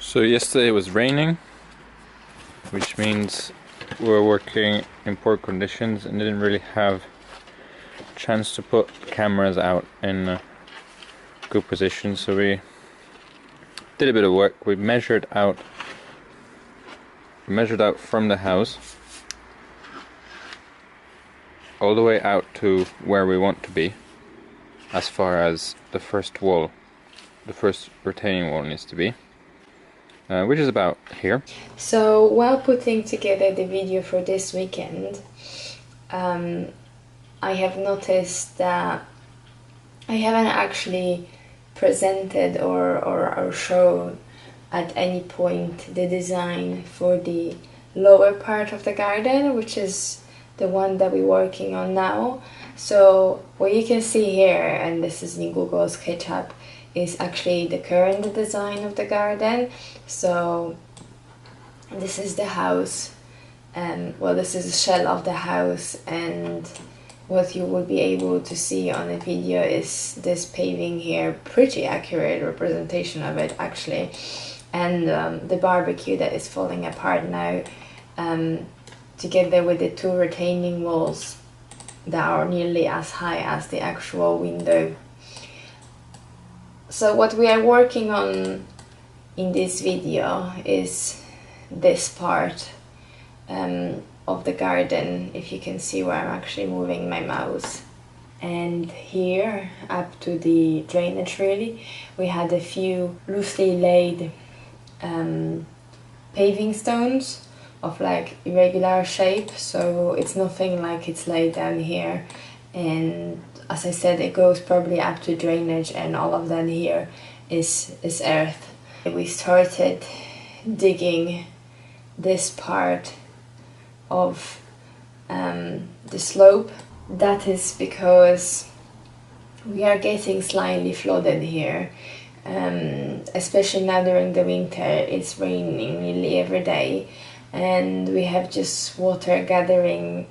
So yesterday it was raining, which means we were working in poor conditions and didn't really have a chance to put cameras out in a good position. So we did a bit of work. We measured out from the house all the way out to where we want to be, as far as the first wall, the first retaining wall needs to be. Which is about here. So while putting together the video for this weekend, I have noticed that I haven't actually presented or shown at any point the design for the lower part of the garden, which is the one that we're working on now. So what you can see here, and this is in Google SketchUp, is actually the current design of the garden. So this is the house, and well, this is a shell of the house, and what you will be able to see on the video is this paving here, pretty accurate representation of it actually, and the barbecue that is falling apart now, together with the two retaining walls that are nearly as high as the actual window. So what we are working on in this video is this part of the garden, if you can see where I'm actually moving my mouse. And here, up to the drainage really, we had a few loosely laid paving stones of like irregular shape, so it's nothing like it's laid down here. And as I said, it goes probably up to drainage, and all of that here is earth. We started digging this part of the slope. That is because we are getting slightly flooded here, especially now during the winter. It's raining nearly every day, and we have just water gathering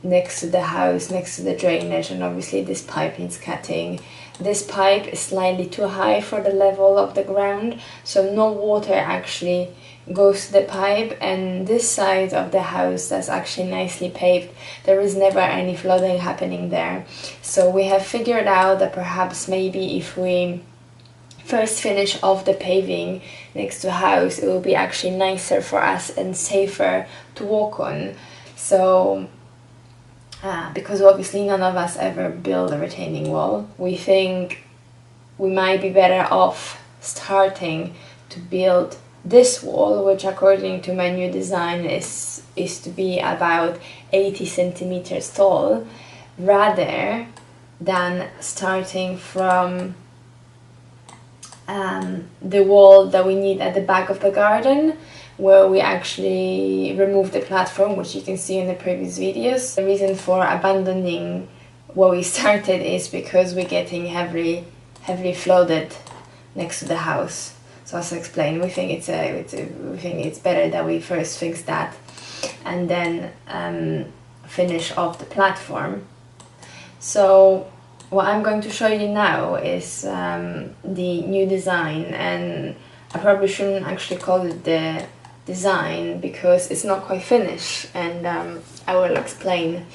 next to the house, next to the drainage, and obviously this pipe needs cutting. This pipe is slightly too high for the level of the ground, so no water actually goes to the pipe, and this side of the house that's actually nicely paved, there is never any flooding happening there. So we have figured out that perhaps maybe if we first finish off the paving next to the house, it will be actually nicer for us and safer to walk on. So because obviously none of us ever build a retaining wall, we think we might be better off starting to build this wall, which according to my new design is to be about 80 centimeters tall, rather than starting from the wall that we need at the back of the garden, where we actually remove the platform, which you can see in the previous videos. The reason for abandoning what we started is because we're getting heavily flooded next to the house. So as I explained, we think it's better that we first fix that and then finish off the platform. So what I'm going to show you now is the new design, and I probably shouldn't actually call it the design because it's not quite finished, and I will explain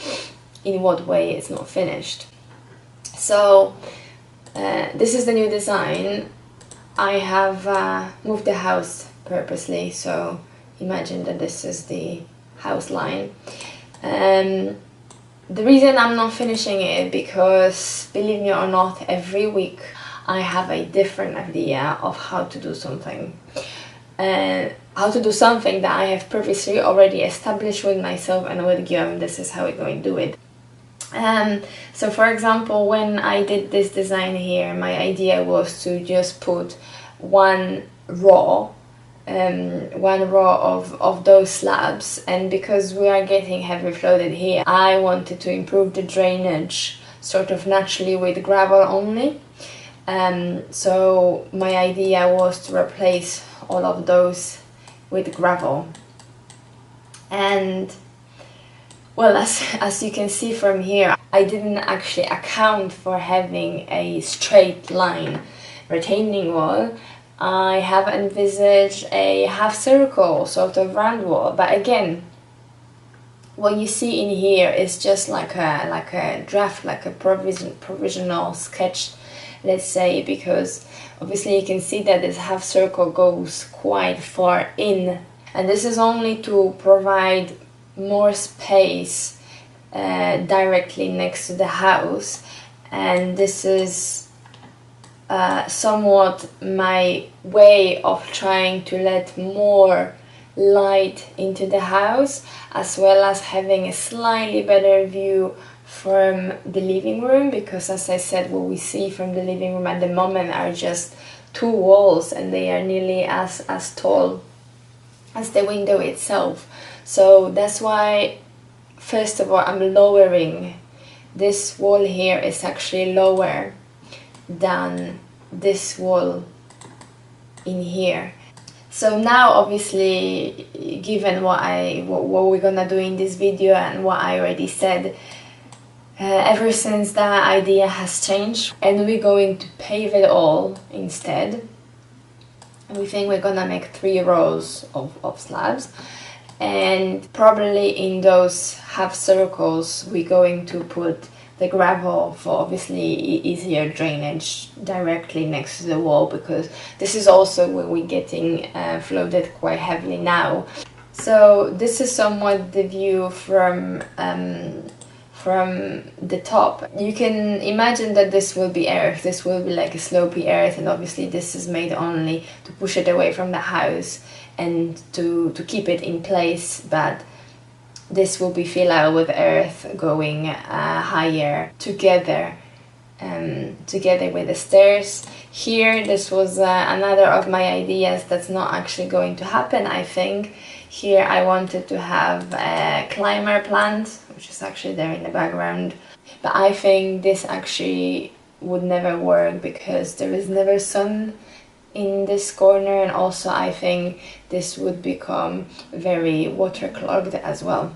in what way it's not finished. So this is the new design. I have moved the house purposely, so imagine that this is the house line. The reason I'm not finishing it because, believe me or not, every week I have a different idea of how to do something. How to do something that I have previously already established with myself and with Guillaume. This is how we're going to do it. So for example, when I did this design here, my idea was to just put one row of those slabs, and because we are getting heavily flooded here, I wanted to improve the drainage sort of naturally with gravel only. So my idea was to replace all of those with gravel. And well, as you can see from here, I didn't actually account for having a straight line retaining wall. I have envisaged a half circle sort of round wall, but again, what you see in here is just like a draft, like a provisional sketch, let's say, because obviously you can see that this half circle goes quite far in, and this is only to provide more space directly next to the house, and this is somewhat my way of trying to let more light into the house, as well as having a slightly better view from the living room, because as I said, what we see from the living room at the moment are just two walls, and they are nearly as tall as the window itself. So that's why, first of all, I'm lowering this wall here. Is actually lower than this wall in here. So now, obviously, given what we're gonna do in this video and what I already said, ever since that idea has changed, and we're going to pave it all instead. We think we're gonna make 3 rows of slabs, and probably in those half circles we're going to put the gravel for obviously easier drainage directly next to the wall, because this is also where we're getting flooded quite heavily now. So this is somewhat the view from the top. You can imagine that this will be earth, this will be like a slopey earth, and obviously this is made only to push it away from the house and to keep it in place, but this will be filled out with earth going higher together with the stairs. Here, this was another of my ideas that's not actually going to happen, I think. Here I wanted to have a climber plant, which is actually there in the background, but I think this actually would never work because there is never sun in this corner, and also I think this would become very waterlogged as well.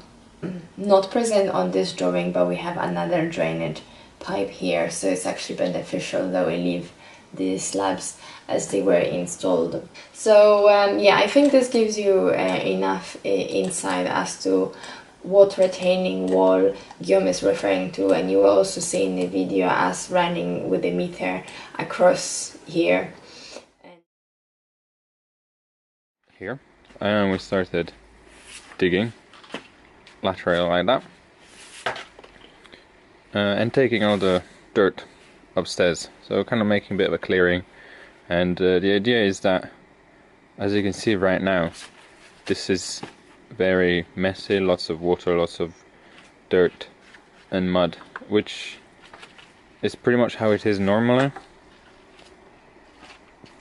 Not present on this drawing, but we have another drainage pipe here, so it's actually beneficial that we leave these slabs as they were installed. So yeah, I think this gives you enough insight as to what retaining wall Guillaume is referring to, and you will also see in the video us running with the meter across here. Here, and we started digging lateral like that, and taking all the dirt upstairs, so kind of making a bit of a clearing. And the idea is that, as you can see right now, this is very messy, lots of water, lots of dirt and mud, which is pretty much how it is normally.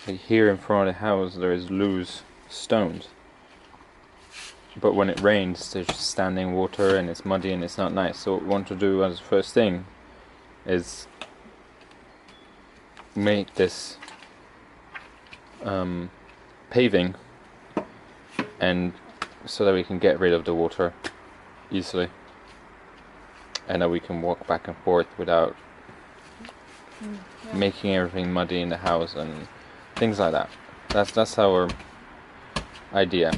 Like here in front of the house there is loose stones, but when it rains there's just standing water and it's muddy and it's not nice. So what we want to do as first thing is make this paving, and so that we can get rid of the water easily, and that we can walk back and forth without making everything muddy in the house and things like that. That's our idea.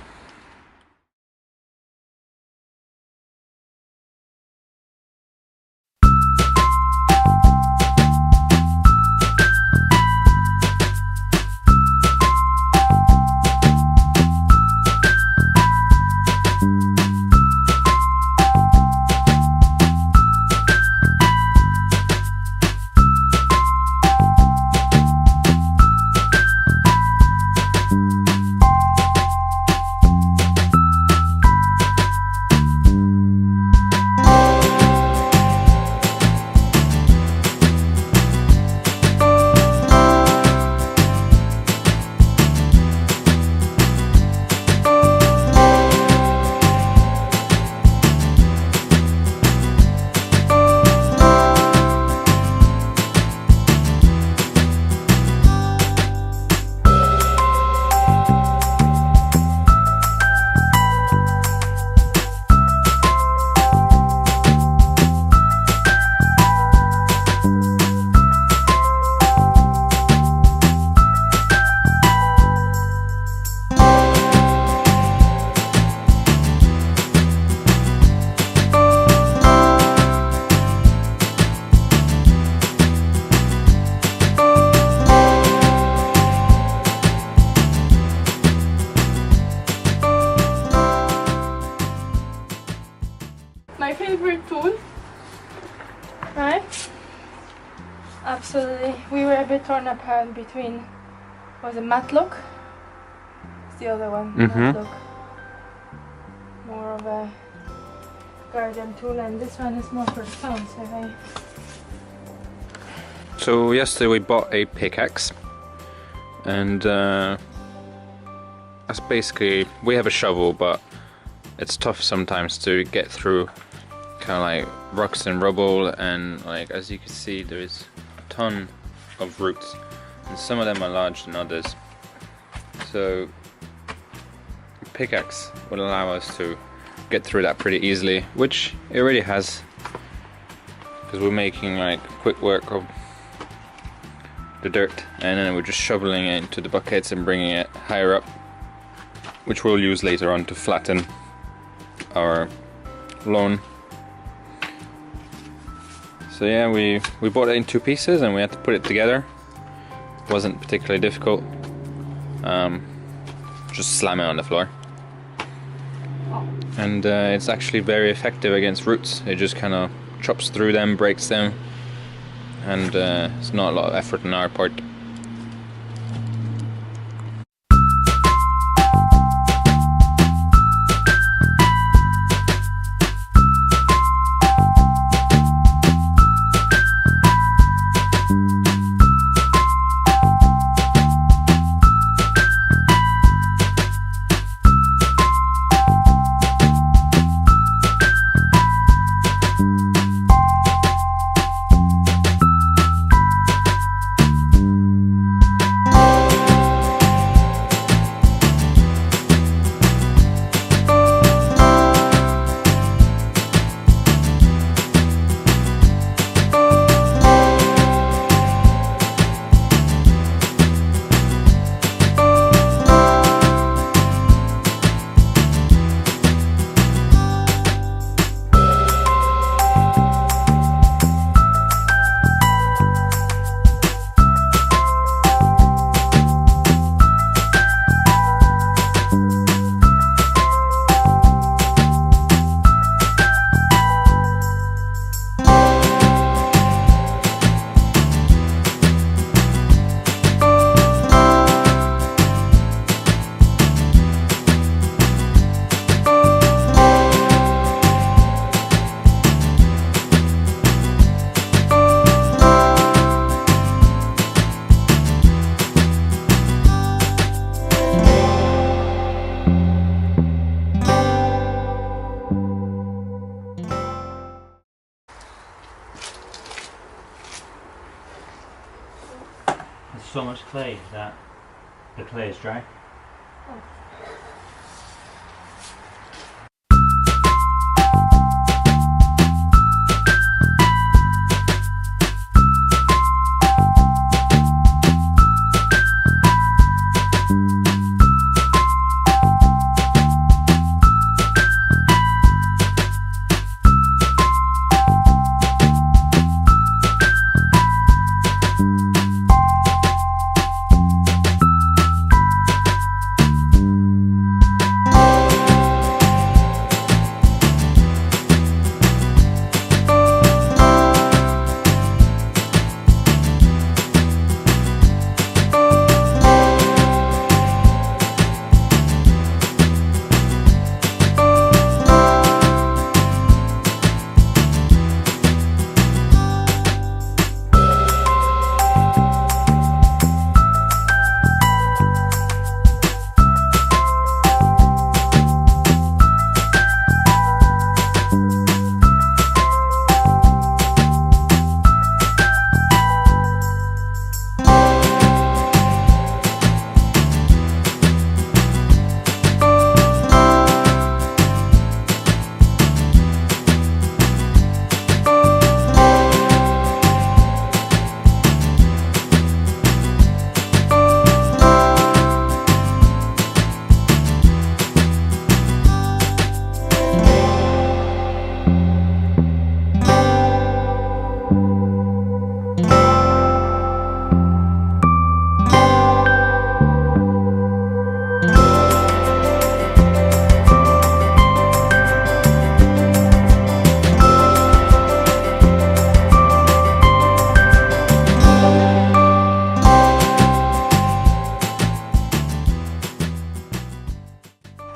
torn apart between, was it matlock? It's the other one, Mm-hmm. matlock. More of a garden tool, and this one is more for stones, I think. So yesterday we bought a pickaxe, and that's basically, we have a shovel, but it's tough sometimes to get through kind of like rocks and rubble, and like as you can see there's a ton of roots, and some of them are larger than others. So a pickaxe will allow us to get through that pretty easily, which it already has, because we're making like quick work of the dirt, and then we're just shoveling it into the buckets and bringing it higher up, which we'll use later on to flatten our lawn. So yeah, we bought it in 2 pieces and we had to put it together. It wasn't particularly difficult. Just slam it on the floor. And it's actually very effective against roots. It just kind of chops through them, breaks them, and it's not a lot of effort on our part. There's so much clay that the clay is dry.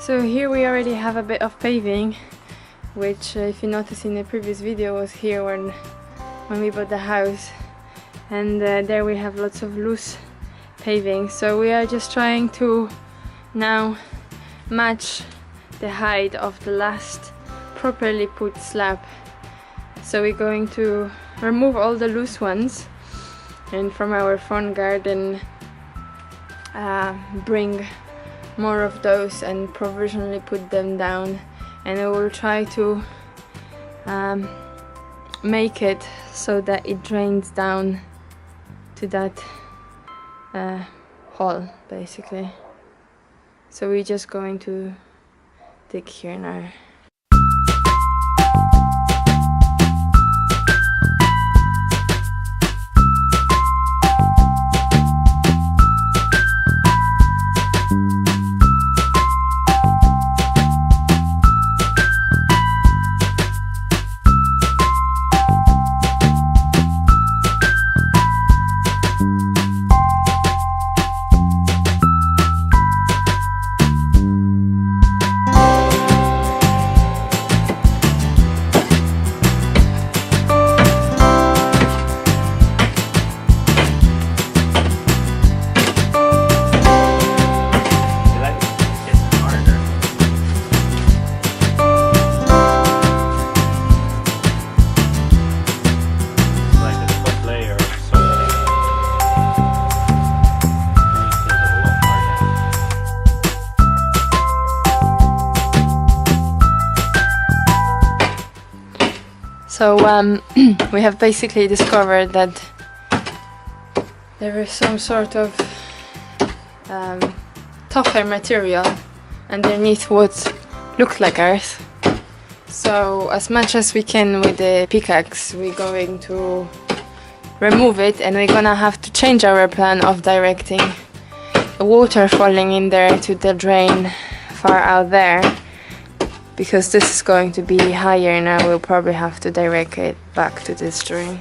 So here we already have a bit of paving, which if you notice in the previous video was here when we bought the house, and there we have lots of loose paving. So we are just trying to now match the height of the last properly put slab. So we're going to remove all the loose ones and from our front garden bring more of those and provisionally put them down, and I will try to make it so that it drains down to that hole basically. So we're just going to dig here now. So we have basically discovered that there is some sort of tougher material underneath what looks like earth. So as much as we can with the pickaxe, we're going to remove it, and we're gonna have to change our plan of directing the water falling in there to the drain far out there. Because this is going to be higher now, we'll probably have to direct it back to this drain.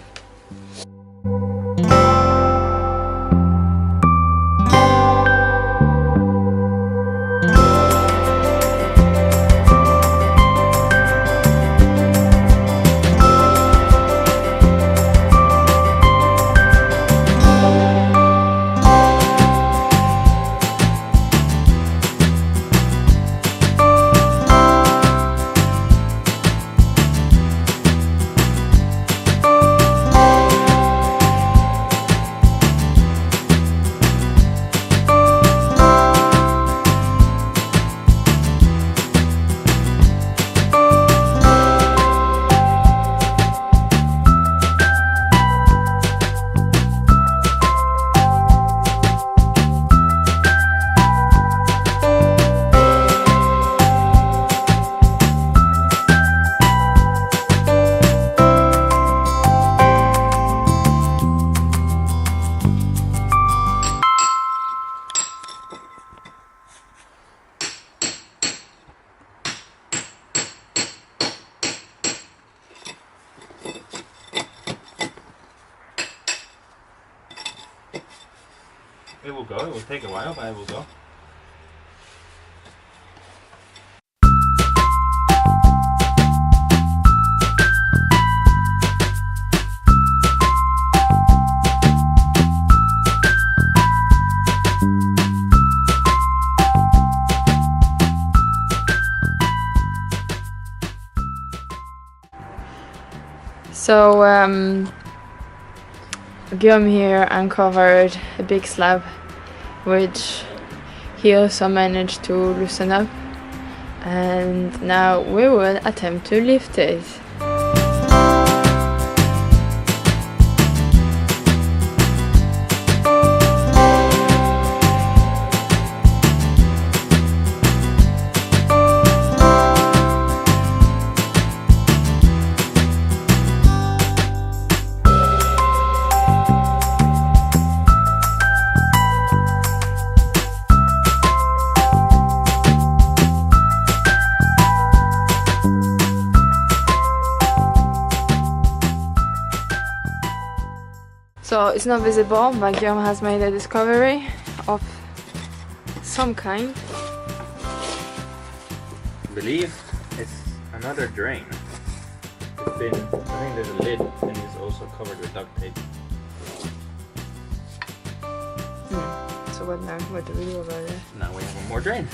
It will go. It will take a while, but it will go. So Guillaume here uncovered a big slab, which he also managed to loosen up, and now we will attempt to lift it. So it's not visible, but Guillaume has made a discovery of some kind. believe it's another drain. It's been, I think there's a lid and it's also covered with duct tape. So what now? What do we do about it? Now we have one more drain.